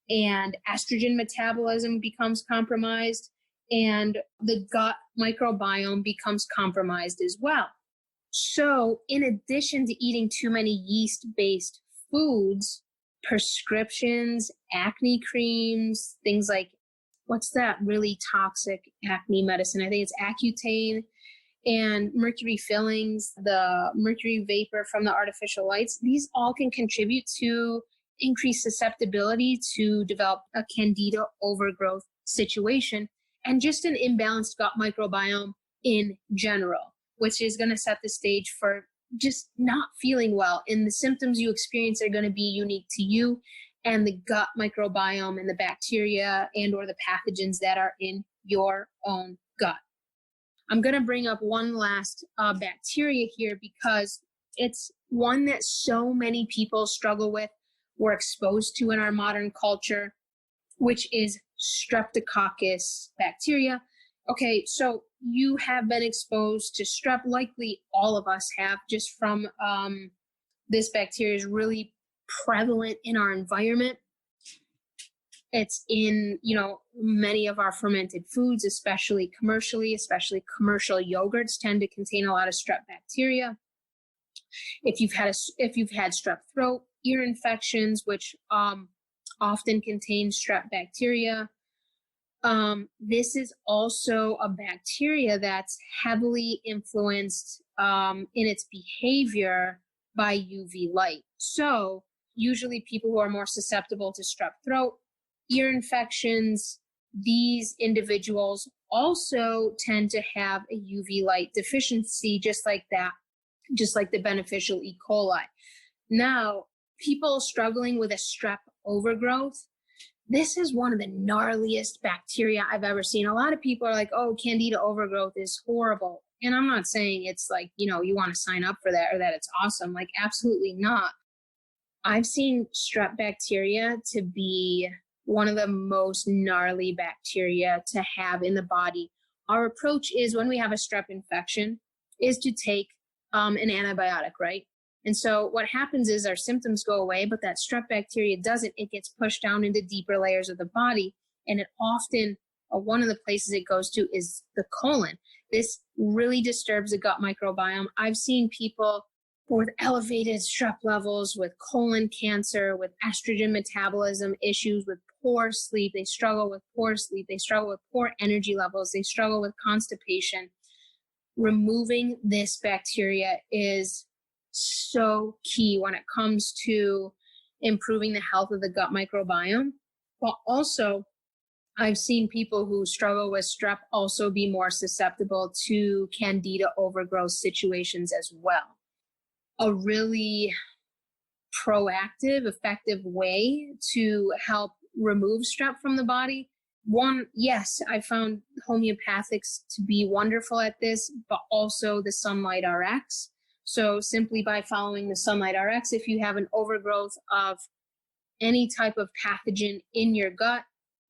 and estrogen metabolism becomes compromised, and the gut microbiome becomes compromised as well. So in addition to eating too many yeast-based foods, prescriptions, acne creams, things like, what's that really toxic acne medicine? I think it's Accutane, and mercury fillings, the mercury vapor from the artificial lights. These all can contribute to increased susceptibility to develop a Candida overgrowth situation, and just an imbalanced gut microbiome in general, which is going to set the stage for just not feeling well. And the symptoms you experience are going to be unique to you and the gut microbiome and the bacteria and or the pathogens that are in your own gut. I'm going to bring up one last bacteria here, because it's one that so many people struggle with, we're exposed to in our modern culture, which is Streptococcus bacteria. Okay, so you have been exposed to strep, likely all of us have, just from this bacteria is really prevalent in our environment. It's in, many of our fermented foods, especially commercial yogurts tend to contain a lot of strep bacteria. If you've had strep throat, ear infections, which often contain strep bacteria, this is also a bacteria that's heavily influenced in its behavior by UV light. So usually people who are more susceptible to strep throat, ear infections, these individuals also tend to have a UV light deficiency, just like the beneficial E. coli. Now, people struggling with a strep overgrowth, this is one of the gnarliest bacteria I've ever seen. A lot of people are like, oh, Candida overgrowth is horrible. And I'm not saying it's like, you want to sign up for that or that it's awesome. Like, absolutely not. I've seen strep bacteria to be one of the most gnarly bacteria to have in the body. Our approach is when we have a strep infection is to take an antibiotic, right? And so what happens is our symptoms go away, but that strep bacteria doesn't. It gets pushed down into deeper layers of the body. And it often, one of the places it goes to is the colon. This really disturbs the gut microbiome. I've seen people with elevated strep levels, with colon cancer, with estrogen metabolism issues, with poor sleep. They struggle with poor sleep. They struggle with poor energy levels. They struggle with constipation. Removing this bacteria is so key when it comes to improving the health of the gut microbiome. But also, I've seen people who struggle with strep also be more susceptible to Candida overgrowth situations as well. A really proactive, effective way to help remove strep from the body. One, yes, I found homeopathics to be wonderful at this, but also the Sunlight RX. So simply by following the Sunlight RX, if you have an overgrowth of any type of pathogen in your gut,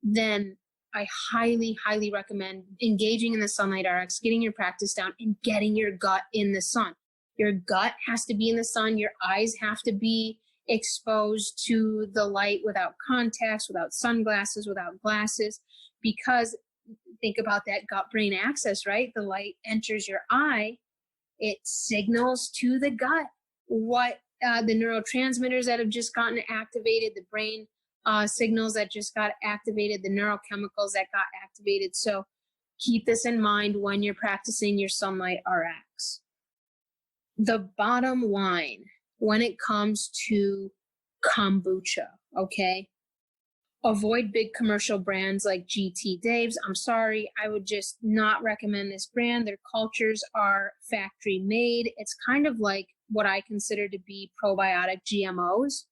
then I highly, highly recommend engaging in the Sunlight RX, getting your practice down, and getting your gut in the sun. Your gut has to be in the sun. Your eyes have to be exposed to the light without contacts, without sunglasses, without glasses, because think about that gut-brain axis, right? The light enters your eye. It signals to the gut what the neurotransmitters that have just gotten activated, the brain signals that just got activated, the neurochemicals that got activated. So keep this in mind when you're practicing your Sunlight RX. The bottom line when it comes to kombucha, okay? Avoid big commercial brands like GT Dave's. I'm sorry, I would just not recommend this brand. Their cultures are factory made. It's kind of like what I consider to be probiotic GMOs.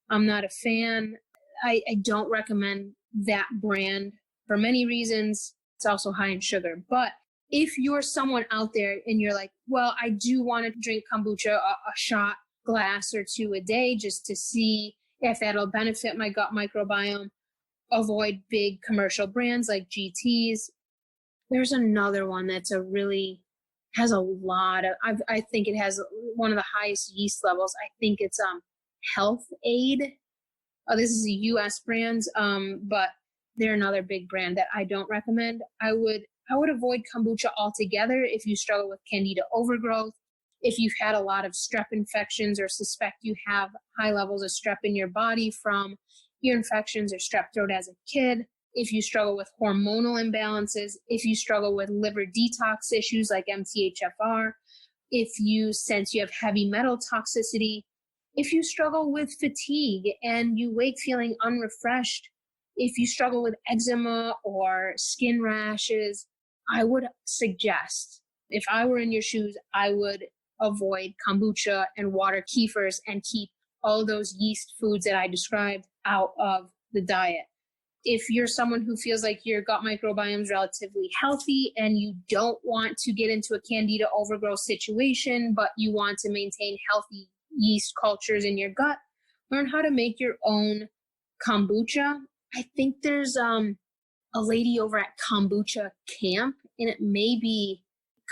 I'm not a fan. I don't recommend that brand for many reasons. It's also high in sugar. But if you're someone out there and you're like, well, I do want to drink kombucha, a shot glass or two a day just to see if that'll benefit my gut microbiome, avoid big commercial brands like GT's. There's another one that's has a lot of, I think it has one of the highest yeast levels. I think it's Health Aid. This is a US brand, but they're another big brand that I don't recommend. I would avoid kombucha altogether if you struggle with Candida overgrowth, if you've had a lot of strep infections or suspect you have high levels of strep in your body from ear infections or strep throat as a kid, if you struggle with hormonal imbalances, if you struggle with liver detox issues like MTHFR, if you sense you have heavy metal toxicity, if you struggle with fatigue and you wake feeling unrefreshed, if you struggle with eczema or skin rashes, I would suggest, if I were in your shoes, I would avoid kombucha and water kefirs and keep all those yeast foods that I described out of the diet. If you're someone who feels like your gut microbiome is relatively healthy and you don't want to get into a Candida overgrowth situation, but you want to maintain healthy yeast cultures in your gut, learn how to make your own kombucha. I think there's a lady over at Kombucha Camp, and it may be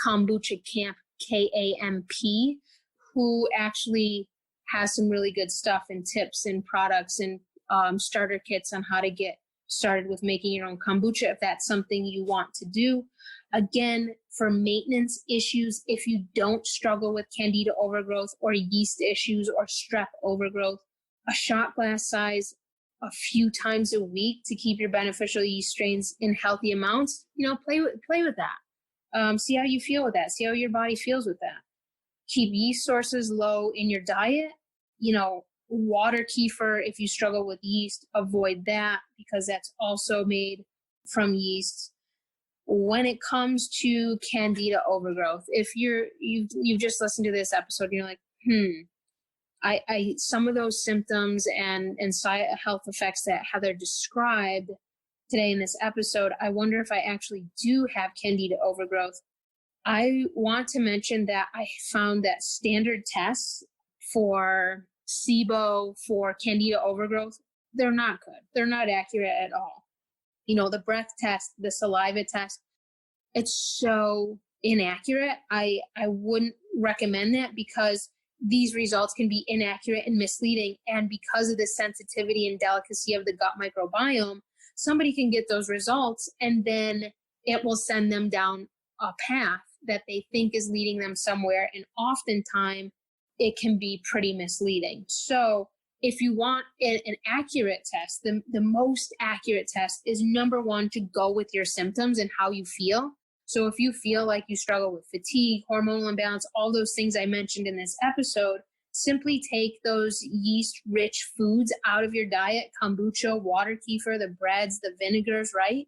Kombucha Camp, KAMP, who actually has some really good stuff and tips and products and starter kits on how to get started with making your own kombucha if that's something you want to do. Again, for maintenance issues, if you don't struggle with Candida overgrowth or yeast issues or strep overgrowth, a shot glass size a few times a week to keep your beneficial yeast strains in healthy amounts, play with that. See how you feel with that. See how your body feels with that. Keep yeast sources low in your diet. Water kefir, if you struggle with yeast, avoid that because that's also made from yeast. When it comes to Candida overgrowth, if you've just listened to this episode and you're like, I some of those symptoms and side health effects that Heather described today in this episode, I wonder if I actually do have Candida overgrowth. I want to mention that I found that standard tests for SIBO for Candida overgrowth, they're not good. They're not accurate at all. The breath test, the saliva test, it's so inaccurate. I wouldn't recommend that because these results can be inaccurate and misleading. And because of the sensitivity and delicacy of the gut microbiome, somebody can get those results and then it will send them down a path that they think is leading them somewhere. And oftentimes it can be pretty misleading. So if you want an accurate test, the most accurate test is number one, to go with your symptoms and how you feel. So if you feel like you struggle with fatigue, hormonal imbalance, all those things I mentioned in this episode, simply take those yeast-rich foods out of your diet, kombucha, water kefir, the breads, the vinegars, right?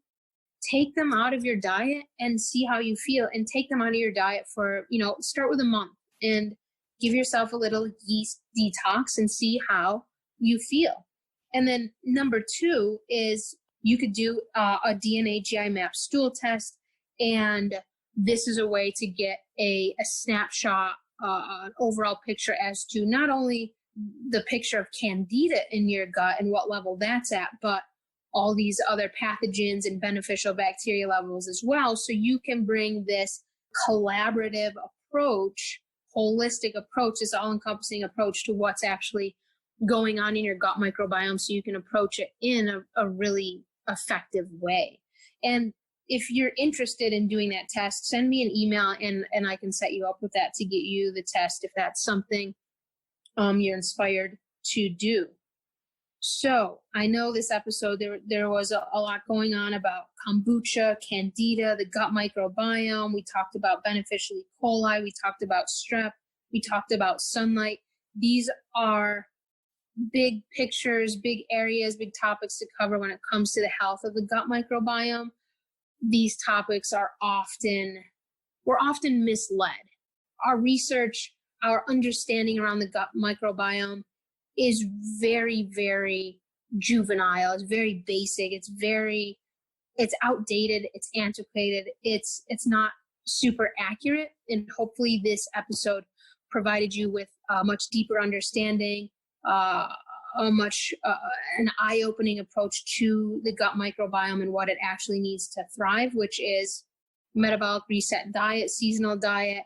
Take them out of your diet and see how you feel, and take them out of your diet for, start with a month and give yourself a little yeast detox and see how you feel. And then number two is you could do a DNA GI map stool test. And this is a way to get a snapshot, an overall picture as to not only the picture of Candida in your gut and what level that's at, but all these other pathogens and beneficial bacteria levels as well. So you can bring this collaborative approach, holistic approach, this all-encompassing approach to what's actually going on in your gut microbiome, so you can approach it in a really effective way. And if you're interested in doing that test, send me an email and I can set you up with that to get you the test if that's something you're inspired to do. So I know this episode, there was a lot going on about kombucha, Candida, the gut microbiome. We talked about beneficial E. coli. We talked about strep. We talked about sunlight. These are big pictures, big areas, big topics to cover when it comes to the health of the gut microbiome. These topics we're often misled. Our research, our understanding around the gut microbiome is very, very juvenile. It's very basic. It's outdated. It's antiquated. It's not super accurate. And hopefully this episode provided you with a much deeper understanding, an eye-opening approach to the gut microbiome and what it actually needs to thrive, which is metabolic reset diet, seasonal diet,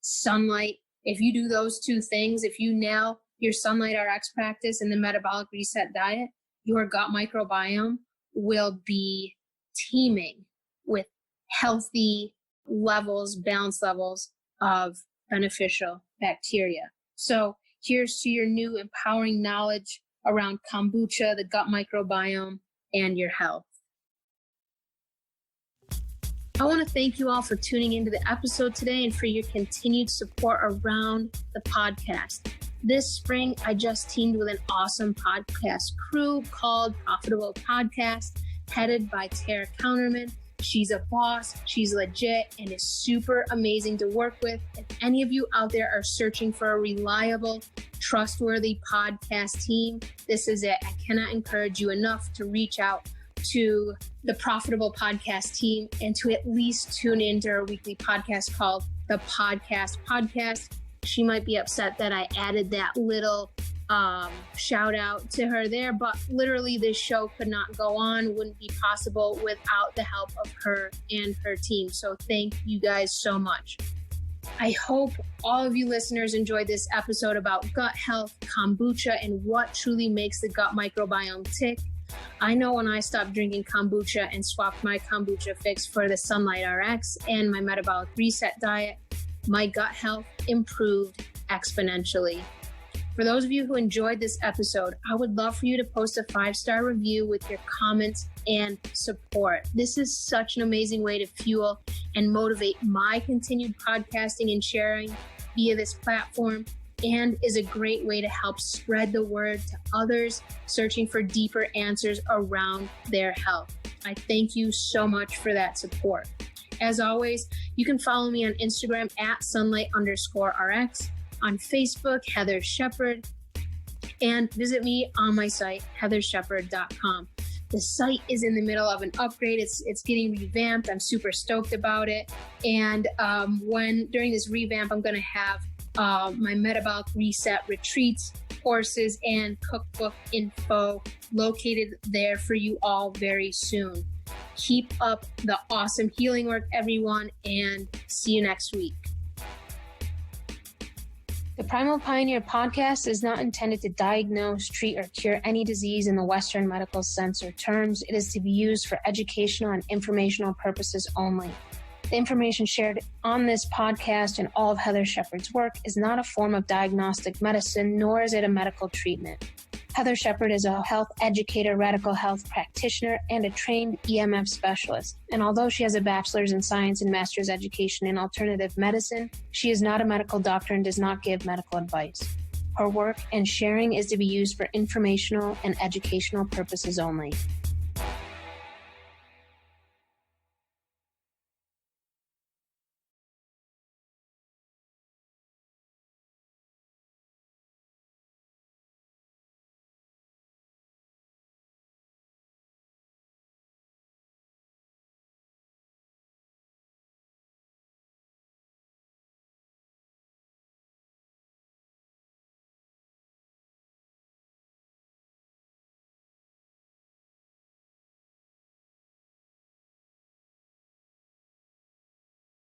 sunlight. If you do those two things, if you nail your Sunlight RX practice and the metabolic reset diet, your gut microbiome will be teeming with healthy levels, balanced levels of beneficial bacteria. So here's to your new empowering knowledge around kombucha, the gut microbiome, and your health. I want to thank you all for tuning into the episode today and for your continued support around the podcast. This spring, I just teamed with an awesome podcast crew called Profitable Podcast, headed by Tara Counterman. She's a boss, she's legit, and is super amazing to work with. If any of you out there are searching for a reliable, trustworthy podcast team, this is it. I cannot encourage you enough to reach out to the Profitable Podcast team and to at least tune into her weekly podcast called The Podcast. She might be upset that I added that little shout out to her there, but literally this show could not go on, wouldn't be possible without the help of her and her team. So thank you guys so much. I hope all of you listeners enjoyed this episode about gut health, kombucha, and what truly makes the gut microbiome tick. I know when I stopped drinking kombucha and swapped my kombucha fix for the Sunlight RX and my metabolic reset diet, my gut health improved exponentially. For those of you who enjoyed this episode, I would love for you to post a 5-star review with your comments and support. This is such an amazing way to fuel and motivate my continued podcasting and sharing via this platform, and is a great way to help spread the word to others searching for deeper answers around their health. I thank you so much for that support. As always, you can follow me on Instagram at sunlight_RX, on Facebook, Heather Shepherd, and visit me on my site, heathershepherd.com. The site is in the middle of an upgrade. It's getting revamped. I'm super stoked about it. And during this revamp, I'm going to have my metabolic reset retreats courses and cookbook info located there for you all very soon. Keep up the awesome healing work, everyone, and see you next week. The Primal Pioneer podcast is not intended to diagnose, treat, or cure any disease in the Western medical sense or terms. It is to be used for educational and informational purposes only. The information shared on this podcast and all of Heather Shepard's work is not a form of diagnostic medicine, nor is it a medical treatment. Heather Shepard is a health educator, radical health practitioner, and a trained EMF specialist. And although she has a bachelor's in science and master's education in alternative medicine, she is not a medical doctor and does not give medical advice. Her work and sharing is to be used for informational and educational purposes only.